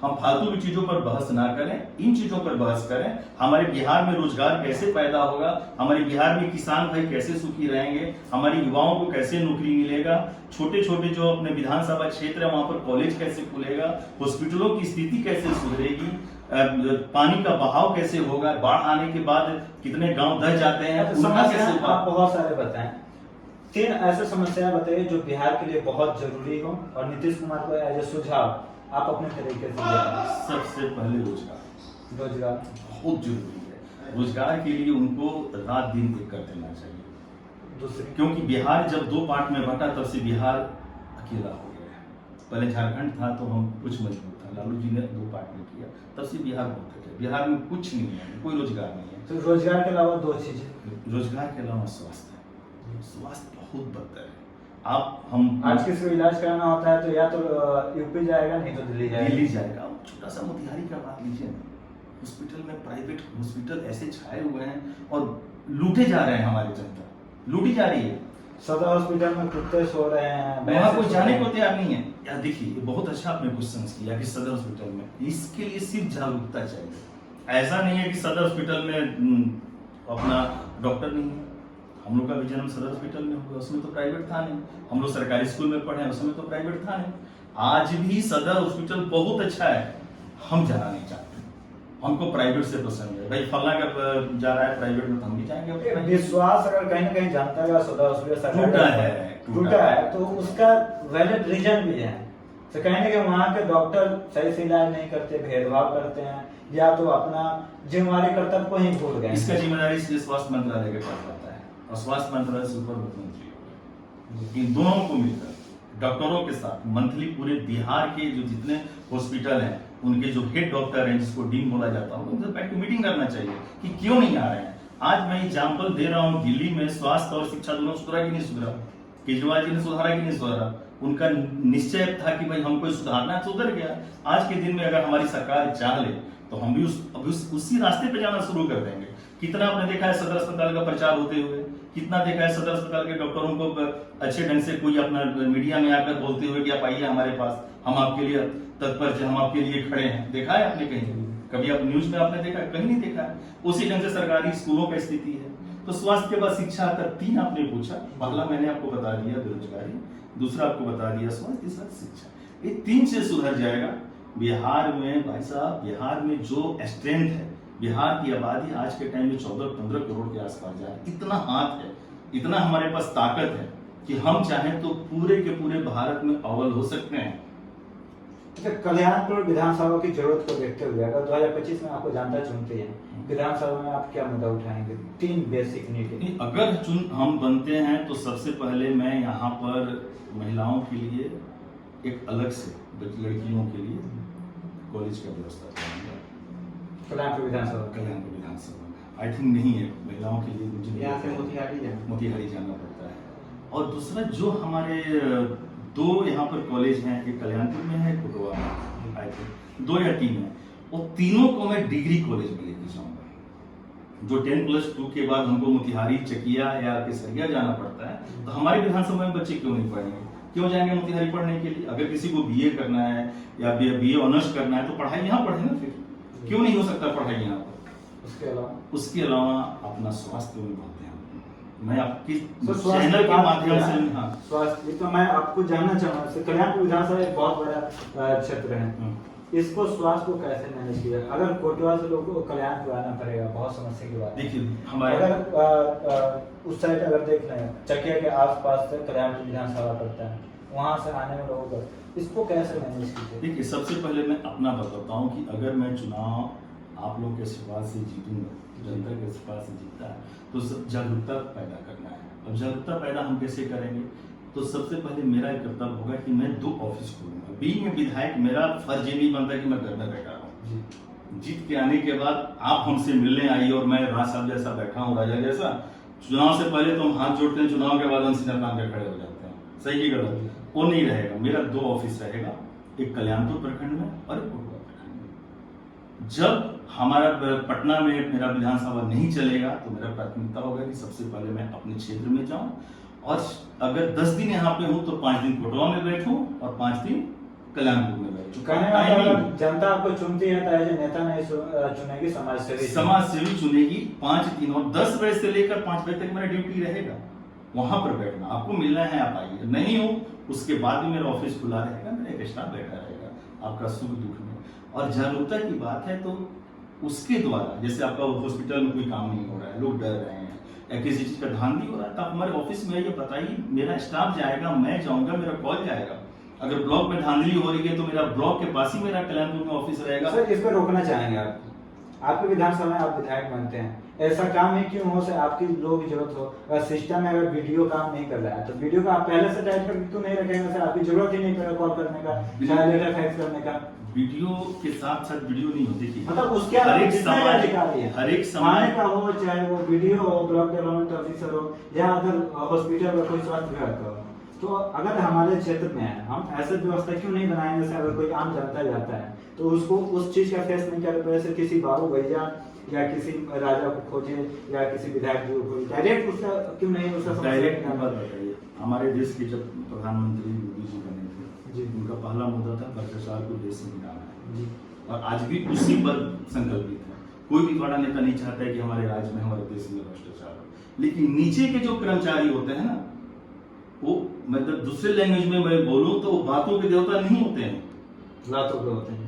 हम फालतू की चीजों पर बहस ना करें, इन चीजों पर बहस करें। हमारे बिहार में रोजगार कैसे पैदा होगा, हमारे बिहार में किसान भाई कैसे सुखी रहेंगे, हमारे युवाओं को कैसे नौकरी मिलेगा, छोटे छोटे जो अपने विधानसभा क्षेत्र है वहां पर कॉलेज कैसे खुलेगा, हॉस्पिटलों की स्थिति कैसे सुधरेगी, पानी का बहाव कैसे होगा, बाढ़ आने के बाद कितने गांव दह जाते हैं, आप बहुत सारे बताएं। 3 ऐसे समस्याएं बताइए जो बिहार के लिए बहुत जरूरी हो और नीतीश कुमार को एज ए सुझाव आप अपने तरीके से दें। सबसे पहले रोजगार बहुत जरूरी है। रोजगार के लिए उनको रात दिन एक कर देना चाहिए। दूसरी, क्योंकि बिहार जब 2 पार्ट में बंटा तब से बिहार अकेला हो गया। पहले झारखंड था तो हम कुछ मजबूत था, लालू जी ने 2 पार्ट में किया, तब से बिहार बहुत है। बिहार में कुछ नहीं है, कोई रोजगार नहीं है। तो रोजगार के अलावा 2 चीजें, रोजगार के अलावा स्वास्थ्य है। स्वास्थ्य बहुत बदतर है। आप हम आज किसी को इलाज कराना होता है तो या तो यूपी जाएगा, नहीं तो दिल्ली जाएगा। छोटा सा मोतिहारी का बात लीजिए ना, हॉस्पिटल में प्राइवेट हॉस्पिटल ऐसे छाए हुए हैं और लूटे जा रहे हैं, हमारी जनता लूटी जा रही है। सदर हॉस्पिटल में कुत्ते सो रहे हैं, वहाँ कोई जाने को तैयार नहीं है। यार देखिए, बहुत अच्छा आपने क्वेश्चन किया कि सदर हॉस्पिटल में, इसके लिए सिर्फ जागरूकता चाहिए। ऐसा नहीं है कि सदर हॉस्पिटल में अपना डॉक्टर नहीं है। हम लोग का भी जन्म सदर हॉस्पिटल में हुआ, उसमें तो प्राइवेट था नहीं। हम लोग सरकारी स्कूल में पढ़े, उसमें तो प्राइवेट था नहीं। आज भी सदर हॉस्पिटल बहुत अच्छा है, हम जाना नहीं चाहते। हमको प्राइवेट से पसंद है। भाई फल्ला का जा रहा है प्राइवेट में, तो हम भी जाएंगे। विश्वास अगर कहीं ना कहीं जानता है सदर हॉस्पिटल टूटा है तो उसका वैलिड रीजन भी है। तो कहेंगे कि वहाँ के डॉक्टर सही से इलाज नहीं करते, भेदभाव करते हैं, या तो अपना जिम्मेवारी कर्तव्य को ही भूल गए। इसका जिम्मेदारी स्वास्थ्य मंत्रालय के पास रहता है और स्वास्थ्य मंत्रालय से ऊपर मुख्यमंत्री। इन दोनों को मिलकर डॉक्टरों के साथ मंथली पूरे बिहार के जो जितने हॉस्पिटल हैं उनके जो हेड डॉक्टर हैं, जिसको डीन बोला जाता है, उनसे बैठ के मीटिंग करना चाहिए कि क्यों नहीं आ रहे हैं। आज मैं एग्जाम्पल दे रहा हूँ, दिल्ली में स्वास्थ्य और शिक्षा दोनों सुधरा कि नहीं सुधरा, केजरीवाल जी ने सुधारा कि नहीं सुधारा। उनका निश्चय था कि भाई हमको सुधारना है, सुधर गया। आज के दिन में अगर हमारी सरकार चाह ले तो हम भी उसी रास्ते पे जाना शुरू कर देंगे। कितना आपने देखा है सदर अस्पताल का प्रचार होते हुए, कितना देखा है सदर अस्पताल के डॉक्टरों को अच्छे ढंग से कोई अपना मीडिया में आकर बोलते हुए कि आप आइए हमारे पास, हम आपके लिए तत्पर हैं, हम आपके लिए खड़े हैं। देखा है आपने कहीं? कभी आप न्यूज में आपने देखा? कहीं नहीं देखा है। उसी ढंग से सरकारी स्कूलों की स्थिति है। तो स्वास्थ्य के बाद शिक्षा तक 3 आपने पूछा। पहला मैंने आपको बता दिया बेरोजगारी, दूसरा आपको बता दिया स्वास्थ्य, तीसरा शिक्षा। ये 3 से सुधर जाएगा बिहार में। भाई साहब, बिहार में जो स्ट्रेंथ है, बिहार की आबादी आज के टाइम में 14-15 करोड़ के आसपास जा रही है। इतना हाथ है, इतना हमारे पास ताकत है कि हम चाहें तो पूरे के पूरे भारत में अव्वल हो सकते हैं। कल्याणपुर विधानसभा की जरूरत को देखते हुए अगर 2025 में आपको जनता चुनती है, विधानसभा में आप क्या मुद्दा उठाएंगे? 3 बेसिक नीड। अगर हम बनते हैं तो सबसे पहले मैं यहाँ पर महिलाओं के लिए एक अलग से, लड़कियों के लिए कॉलेज का व्यवस्था करूंगा। कल्याणपुर विधानसभा आई थिंक नहीं है महिलाओं के लिए, मुझे यहाँ से मोतिहारी जाना पड़ता है। और दूसरा जो हमारे 2 यहाँ पर कॉलेज हैं, एक कल्याणपुर में है, एक कोटवा में, आई थिंक 2 या 3 है। वो तीनों को मैं डिग्री कॉलेज में लेके जाऊंगा। जो 10+2 के बाद हमको मोतिहारी, चकिया या केसरिया जाना पड़ता है, तो हमारे विधानसभा में बच्चे क्यों नहीं पढ़ेंगे? क्यों जाएंगे मोतिहारी पढ़ने के लिए? अगर किसी को बीए करना है या बीए ऑनर्स करना है तो पढ़ाई यहाँ पढ़े ना। फिर क्यों नहीं हो सकता पढ़ाई यहाँ पर? उसके अलावा अपना स्वास्थ्य में बहुत ध्यान दूंगा। मैं आपकी चैनल के माध्यम से, हाँ, स्वास्थ्य तो मैं आपको जानना चाहूंगा। कल्याणपुर विधानसभा एक बहुत बड़ा क्षेत्र है, इसको स्वास्थ्य को कैसे मैनेज किया? अगर कोटवा से लोगों को कल्याणपुर आना पड़ेगा, बहुत समस्या की बात। देखिए हमारे अगर उस साइड अगर देख लें, चकिया के आसपास से कल्याणपुर विधानसभा पड़ता है, वहां से आने में लोगों को इसको कैसे मैनेज कीजिए? देखिए, सबसे पहले मैं अपना बताता हूँ कि अगर मैं चुनाव आप लोग के आशीर्वाद से जीतूंगा, जनता के आशीर्वाद से जीतता है, तो जागरूकता पैदा करना है। अब जागरूकता पैदा हम कैसे करेंगे? तो सबसे पहले मेरा एक कर्तव्य होगा कि मैं 2 ऑफिस खोलूंगा। बीइंग में विधायक मेरा फर्ज ये नहीं बनता कि मैं घर में बैठा रहूं। जीत के आने के बाद आप हमसे मिलने आई और मैं राज साहब जैसा बैठा हूँ, राजा जैसा। चुनाव से पहले तो हम हाथ जोड़ते हैं, चुनाव के बाद हम सीधा काम पे खड़े हो जाते हैं। सही की गलत? वो नहीं रहेगा। मेरा 2 ऑफिस रहेगा, एक कल्याणपुर प्रखंड में और एक कोटवा प्रखंड में। जब हमारा पटना में मेरा विधानसभा नहीं चलेगा तो मेरा प्राथमिकता होगा कि सबसे पहले मैं अपने क्षेत्र में जाऊं, और अगर 10 दिन यहाँ पे हूं तो 5 दिन कोटवा में बैठूं और 5 दिन कल्याणपुर में बैठूं। जो कहने का timing- मतलब जनता आपको चुनती है तो ऐसे नेता नहीं चुनेगी, समाज सेवी चुनेगी। 5 3 और 10 बजे से लेकर 5 बजे तक मेरा ड्यूटी रहेगा, वहां पर बैठना। आपको मिलना है आप आइए, नहीं हो उसके बाद भी मेरा ऑफिस खुला रहेगा, मेरा एक स्टाफ बैठा रहेगा आपका सुख दुख में। और जागरूकता की बात है तो उसके द्वारा, जैसे आपका हॉस्पिटल में कोई काम नहीं हो रहा है, लोग डर रहे हैं या किसी चीज का ध्यान नहीं हो रहा है, तो आप हमारे ऑफिस में आइए, बताइए, मेरा स्टाफ जाएगा, मैं जाऊंगा, मेरा कॉल जाएगा। अगर ब्लॉक में धांधली हो रही है तो मेरा ब्लॉक के पास ही मेरा कल्याणपुर में ऑफिस रहेगा। सर इस पर रोकना चाहेंगे आप, आपके विधानसभा में आप विधायक बनते हैं, ऐसा काम है क्यों हो, से आपकी लोगों की जरूरत हो, अगर सिस्टम में अगर वीडियो काम नहीं कर रहा है तो वीडियो को आप पहले से टाइप करके क्यों नहीं रखेंगे सर? आपकी जरूरत ही नहीं पड़ेगा कॉल करने का, चाहे लेटर फैक्स करने का। वीडियो के साथ साथ वीडियो नहीं होती थी, मतलब उसके हर एक जितना समाज- अधिकारी है, हर एक थाने समाज का हो, चाहे वो वीडियो हो, ब्लॉक डेवलपमेंट ऑफिसर हो, या अगर हॉस्पिटल में कोई स्वास्थ्य विभाग का हो, तो अगर हमारे क्षेत्र में है, हम ऐसे व्यवस्था क्यों नहीं बनाएंगे जैसे अगर कोई आम जनता जाता है तो उसको उस चीज का फेस नहीं कर पाए, किसी बाबू भैया या किसी राजा को खोजे या किसी विधायक को खोजे, डायरेक्ट उसका क्यों नहीं उसका डायरेक्ट समस्या बात बताइए। हमारे देश के जब प्रधानमंत्री मोदी जी बने थे जी। उनका पहला मुद्दा था भ्रष्टाचार को देश से मिटाना है, जी। और आज भी उसी पर संकल्पित है। कोई भी बड़ा नेता नहीं चाहता है कि हमारे राज्य में, हमारे देश में भ्रष्टाचार हो, लेकिन नीचे के जो कर्मचारी होते हैं ना, वो मतलब दूसरे लैंग्वेज में मैं बोलूं तो वो बातों के देवता नहीं होते हैं, लातों के होते हैं।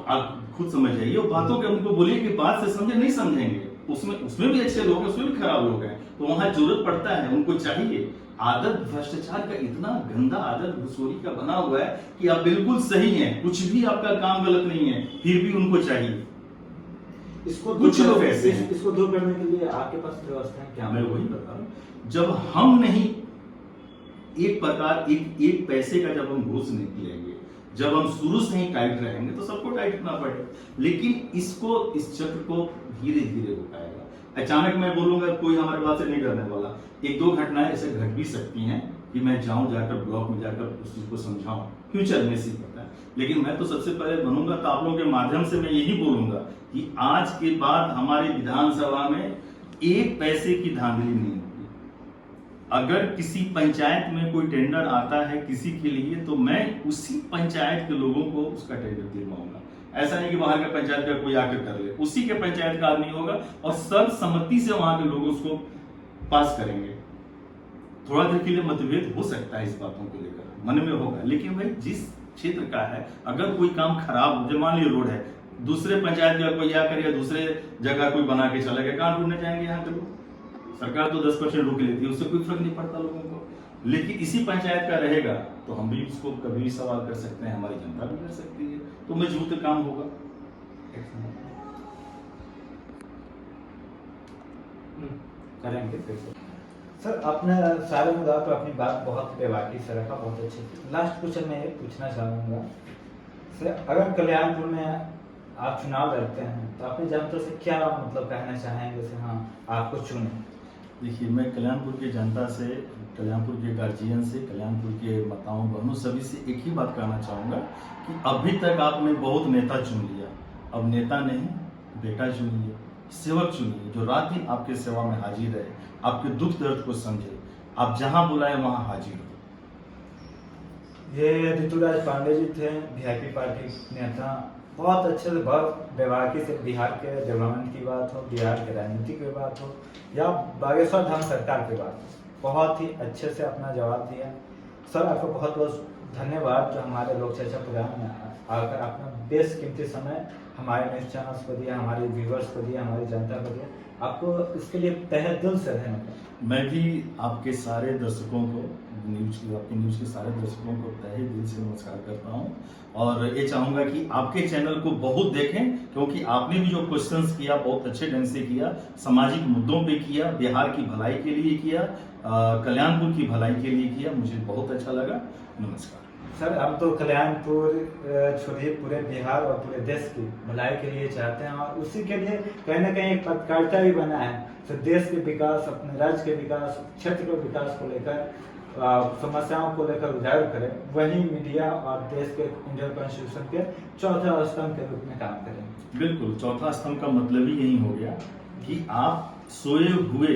आप खुद समझ जाइए, वो बातों के उनको बोलिए कि बात से समझे, नहीं समझेंगे। उसमें भी अच्छे लोग हैं, उसमें भी खराब लोग हैं, तो वहां जरूरत पड़ता है, उनको चाहिए। आदत भ्रष्टाचार का इतना गंदा आदत घुसखोरी का बना हुआ है कि आप बिल्कुल सही हैं, कुछ भी आपका काम गलत नहीं है, फिर भी उनको चाहिए। इसको कुछ लोग ऐसे हैं। इसको दूर करने के लिए आपके पास व्यवस्था है क्या? मैं वही बता रहा हूं, जब हम नहीं एक प्रकार एक पैसे का जब हम घूस नहीं लेंगे, जब हम शुरू से ही टाइट रहेंगे तो सबको टाइट करना पड़ेगा, लेकिन इस चक्र को धीरे धीरे रुकाएगा। अचानक मैं बोलूंगा कोई हमारे बात से नहीं डरने वाला। 1-2 घटनाएं ऐसे घट भी सकती हैं कि मैं जाऊं जाकर ब्लॉक में जाकर उस चीज को समझाऊं, फ्यूचर में सीख पता है, लेकिन मैं तो सबसे पहले बनूंगा तो आप लोगों के माध्यम से मैं यही बोलूंगा कि आज के बाद हमारी विधानसभा में 1 पैसे की धांधली नहीं होगी। अगर किसी पंचायत में कोई टेंडर आता है किसी के लिए, तो मैं उसी पंचायत के लोगों को उसका टेंडर दिलवाऊंगा। ऐसा नहीं कि बाहर का पंचायत का कोई आकर कर ले, उसी के पंचायत का आदमी होगा और सर्वसम्मति से वहां के लोग उसको पास करेंगे। थोड़ा देर के लिए मतभेद हो सकता है इस बातों को लेकर, मन में होगा, लेकिन भाई जिस क्षेत्र का है, अगर कोई काम खराब हो, मान लीजिए रोड है, दूसरे पंचायत का कोई आकर या दूसरे जगह कोई बना के चला गया, कहाँ ढूंढने जाएंगे? यहाँ के लोग। सरकार तो 10% रोक लेती है, उससे कोई फर्क नहीं पड़ता लोगों को, लेकिन इसी पंचायत का रहेगा तो हम भी उसको कभी भी सवाल कर सकते हैं, हमारी जनता भी कर सकती है, तो मजबूत काम होगा। करेंगे फिर से। सर अपने सारे मुद्दा पर अपनी बात बहुत बेबाकी से रखा, बहुत अच्छे से। लास्ट क्वेश्चन मैं ये पूछना चाहूँगा सर, अगर कल्याणपुर में आप चुनाव लड़ते हैं तो अपनी जनता से क्या मतलब कहना चाहेंगे जैसे हाँ आपको चुने? देखिए, मैं कल्याणपुर की जनता से, कल्याणपुर के गार्जियन से, कल्याणपुर के माताओं बहनों सभी से एक ही बात कहना चाहूँगा कि अभी तक आपने बहुत नेता चुन लिया, अब नेता नहीं बेटा चुनिए, सेवक चुनिए, जो रात दिन आपके सेवा में हाजिर रहे, आपके दुख दर्द को समझे, आप जहां बुलाए वहां हाजिर हो। ये ऋतुराज पांडे जी थे, वीआईपी पार्टी नेता, बहुत अच्छे से बहुत बेबाकी से बिहार के डेवलपमेंट की बात हो, बिहार के राजनीति की बात हो या बागेश्वर धाम सरकार की बात हो, बहुत ही अच्छे से अपना जवाब दिया। सर आपको बहुत बहुत धन्यवाद जो हमारे लोक चर्चा प्रोग्राम में आकर अपना बेशकीमती समय हमारे न्यूज़ चैनल्स को दिया, हमारे व्यूवर्स को दिया, हमारी जनता को दिया, आपको इसके लिए तहे दिल से धन्यवाद। मैं भी आपके सारे दर्शकों को, आपके न्यूज़ के सारे दर्शकों को तहे दिल से नमस्कार करता हूं, और ये चाहूँगा कि आपके चैनल को बहुत देखें, क्योंकि आपने भी जो क्वेश्चंस किया बहुत अच्छे ढंग से किया, सामाजिक मुद्दों पे किया, बिहार की भलाई के लिए किया, कल्याणपुर की भलाई के लिए किया, मुझे बहुत अच्छा लगा। नमस्कार। सर हम तो कल्याणपुर छोड़िए पूरे बिहार और पूरे देश की भलाई के लिए चाहते हैं, और उसी के लिए कहीं ना कहीं एक पत्रकारिता भी बना है, तो देश के विकास, अपने राज्य के विकास, क्षेत्र के विकास को लेकर, समस्याओं को लेकर उजागर करें, वही मीडिया और देश के इंडियन कॉन्स्टिट्यूशन के चौथा स्तंभ के रूप में काम करें। बिल्कुल, चौथा स्तंभ का मतलब ही यही हो गया कि आप सोए हुए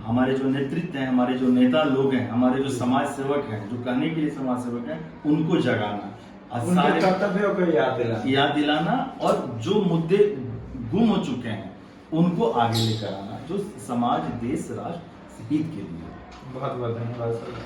हमारे जो नेतृत्व हैं, हमारे जो नेता लोग हैं, हमारे जो समाज सेवक हैं, जो कहने के लिए समाज सेवक हैं, उनको जगाना। और उनके सारे कर्तव्यों को याद दिलाना और जो मुद्दे गुम हो चुके हैं उनको आगे लेकर आना, जो समाज, देश, राष्ट्र हित के लिए। बहुत बहुत धन्यवाद सर।